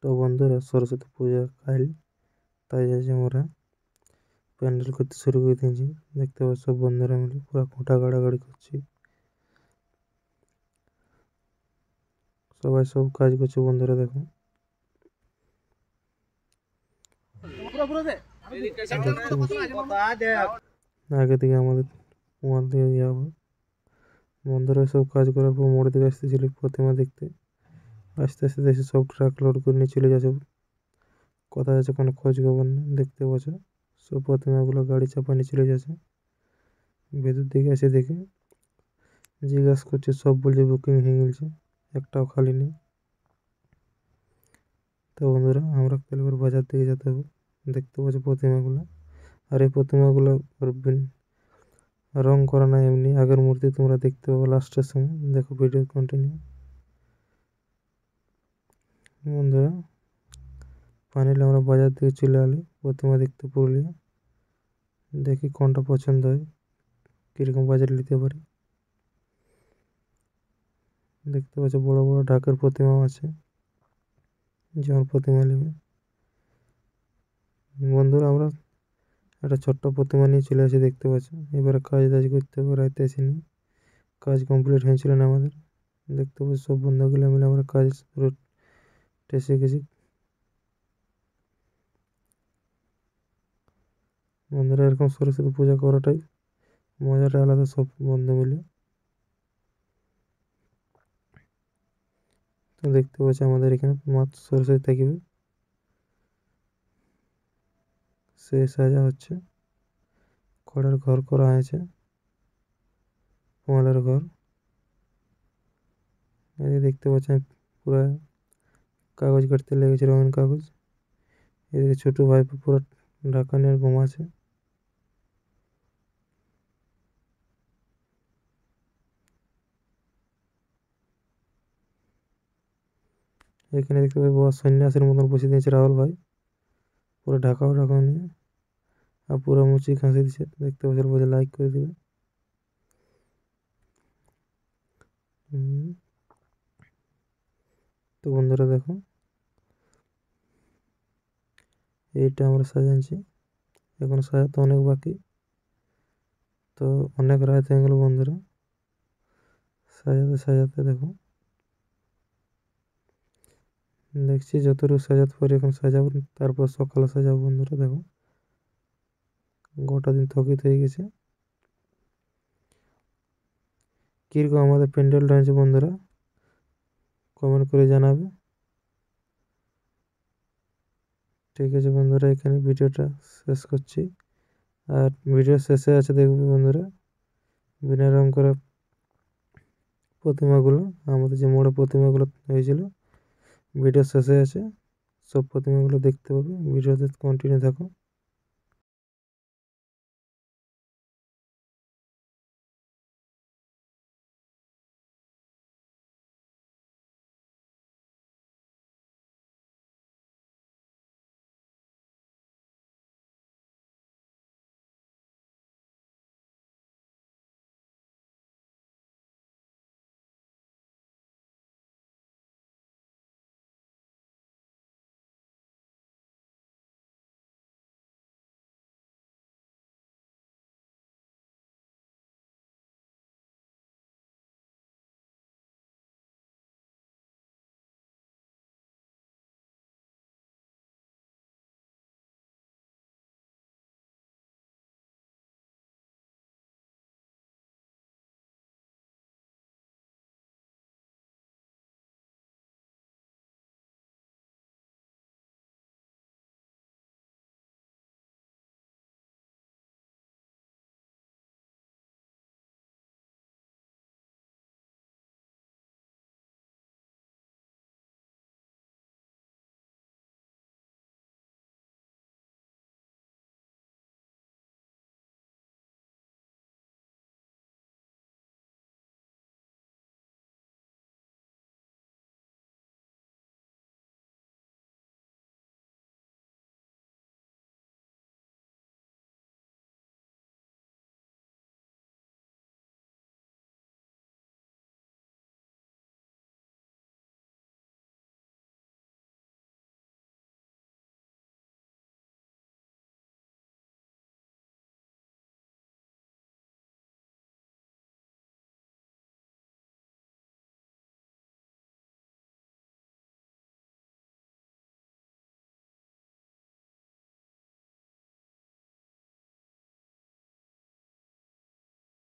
তো বন্ধুরা সরস্বতী পূজা কাল, তাই আজ আমরা প্যান্ডেল করতে শুরু করে দিয়েছি। দেখতে পাচ্ছ সব বন্ধুরা মিলে পুরো খুঁটা গাড়াগাড়ি করছি, সবাই সব কাজ করছে। বন্ধুরা দেখো, আগে থেকে আমাদের মোবাইল দিয়ে দেওয়া হবে। বন্ধুরা সব কাজ করার পর মোড় দিকে আসতেছিল প্রতিমা দেখতে। আস্তে আস্তে দেখছি সব ট্রাক লোড করে নিয়ে চলে যাচ্ছে। কোথায় আছে কোনো খোঁজ খবর নেই। দেখতে পাচ্ছ সব প্রতিমাগুলো গাড়ি চাপা নিয়ে চলে যাচ্ছে। ভেতর দিকে এসে দেখে জিজ্ঞাসা করছে, সব বলছে বুকিং হয়ে গেছে, একটাও খালি নেই। তো বন্ধুরা আমরা তাহলে এবার বাজার দিকে যেতে হবে। দেখতে পাচ্ছ প্রতিমাগুলো, আর এই প্রতিমাগুলো রং করা নাই, এমনি আগের মূর্তি তোমরা দেখতে পাবো লাস্টের সময়। দেখো ভিডিও কন্টিনিউ। বন্ধুরা ফাইনালি আমরা বাজার থেকে চলে এলি প্রতিমা দেখতে পুরুলিয়া। দেখি কোনটা পছন্দ হয়, কীরকম বাজারে নিতে পারি। দেখতে পাচ্ছ বড় বড় ঢাকের প্রতিমাও আছে, যেমন প্রতিমা নেবে। বন্ধুরা আমরা একটা ছোট্ট প্রতিমা নিয়ে চলে আসি, দেখতে পাচ্ছ। এবারে কাজ টাজ করতে হবে, রাইতে আসিনি, কাজ কমপ্লিট হয়েছিল না আমাদের। দেখতে পাচ্ছি সব বন্ধুগুলো মিলে আমরা কাজ এসে গেছি। বন্ধুরা এরকম সরস্বতী পূজা করাটাই মজাটা আলাদা, সব বন্ধু মিলে। তো দেখতে পাচ্ছি আমাদের এখানে মা সরস্বতী থাকবে, সে সাজা হচ্ছে। খড়ের ঘর করা হয়েছে, পোয়ালের ঘর। এদিকে দেখতে পাচ্ছেন পুরো কাগজ কাটতে লেগেছে, রঙিন কাগজ। এদিকে ছোট ভাই পুরো ঢাকা নিয়ে ঘুমাচ্ছে। এখানে দেখতে পাচ্ছি বাবা সন্ন্যাসের মতন বসে দিয়েছে রাহুল ভাই, পুরো ঢাকাও নিয়ে, আর পুরো মুচি খাঁসি দিচ্ছে। দেখতে পাচ্ছি বলছে লাইক করে দিবে। তো বন্ধুরা দেখো, এইটা আমরা সাজাচ্ছি, এখন সাজাতে অনেক বাকি। তো অনেক রাত হয়ে গেল বন্ধুরা সাজাতে সাজাতে। দেখো দেখছি যতটুকু সাজাতে পারি এখন সাজাবো, তারপর সকালে সাজাবো। বন্ধুরা দেখো গোটা দিন থকিত হয়ে গেছে। কীরকম আমাদের প্যান্ডেলটা হয়েছে বন্ধুরা কমেন্ট করে জানাবে। ঠিক আছে বন্ধুরা, এখানে ভিডিওটা শেষ করছি। আর ভিডিও শেষে আছে দেখবে বন্ধুরা বিনা রং করা প্রতিমাগুলো, আমাদের যে মোড়ে প্রতিমাগুলো হয়েছিল। ভিডিও শেষে আছে, সব প্রতিমাগুলো দেখতে পাবে। ভিডিওতে কন্টিনিউ থাকো।